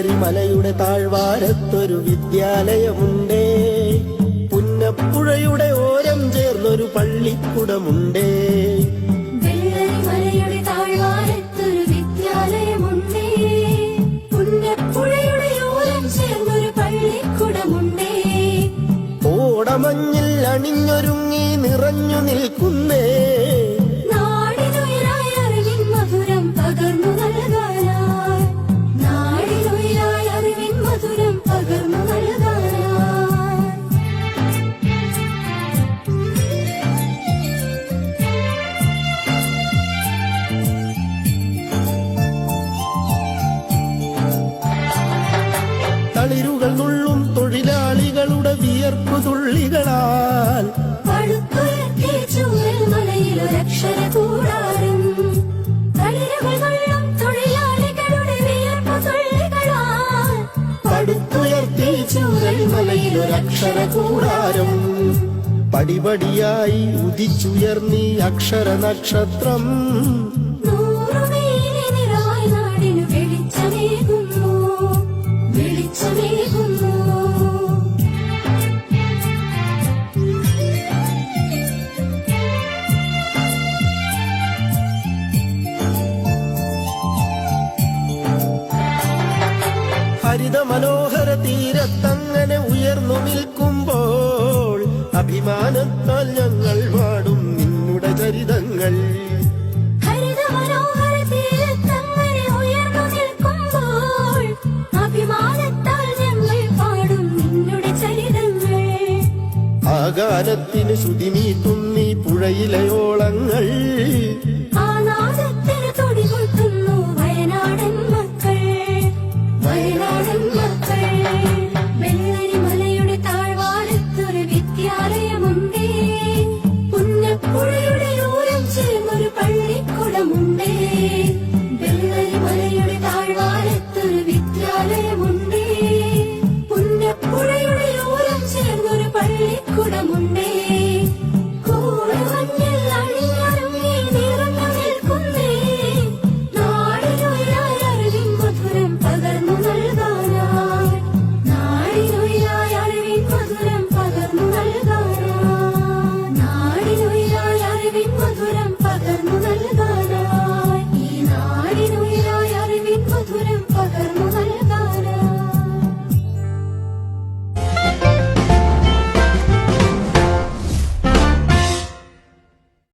വെള്ളരിമലയുടെ താഴ്വാരത്തൊരു വിദ്യാലയമുണ്ടേ, പുന്നപ്പുഴയുടെ ഓരം ചേർന്നൊരു പള്ളിക്കുടമുണ്ടേ. വെള്ളരിമലയുടെ താഴ്വാരത്തൊരു വിദ്യാലയമുണ്ടേ, പുന്നപ്പുഴയുടെ ഓരം ചേർന്നൊരു പള്ളിക്കുടമുണ്ടേ. ഓടമഞ്ഞിൽ അണിഞ്ഞൊരുങ്ങി നിറഞ്ഞു നിൽക്കുന്നേ, നാടിനുയരായി അറിവിൻ മധുരം പകർന്നു നൽകാനായി, നാടിനുയരായി അറിവിൻ മധുരം പകർന്നു നൽകാനായി. തളിരുകൾ നുള്ളും തൊഴിലാളികളുടെ വിയർപ്പു തുള്ളികളാൽ പടുത്തുയർത്തിയ ചൂരൽമലയിലൊരക്ഷരകൂടാരം, തളിരുകൾ നുള്ളും തൊഴിലാളികളുടെ വിയർപ്പു തുള്ളികളാൽ പടുത്തുയർത്തി ചൂരൽമലയിലൊരക്ഷരകൂടാരം. പടിപടിയായി ഉദിച്ചുയർന്നീ അക്ഷര നക്ഷത്രം, നൂറുമേനി നിറവായി നാടിനു വെളിച്ചമേകുന്നു, വെളിച്ചമേകുന്നു. ഹരിത മനോഹര തീരത്തങ്ങനെ ഉയർന്നു നിൽക്കുമ്പോൾ അഭിമാനത്താൽ ഞങ്ങൾ പാടും നിന്നുടെ ചരിതങ്ങൾ. ഹരിത മനോഹര തീരത്തങ്ങനെ ഉയർന്നു നിൽക്കുമ്പോൾ അഭിമാനത്താൽ ഞങ്ങൾ പാടും നിന്നുടെ ചരിതങ്ങൾ. ആ ഗാനത്തിന് ശ്രുതിമീട്ടും നീ പുഴയിലയോളങ്ങൾ, ആ നാദത്തിന് തുടികൊട്ടുന്നു വയനാടൻ മക്കൾ, വയനാടൻ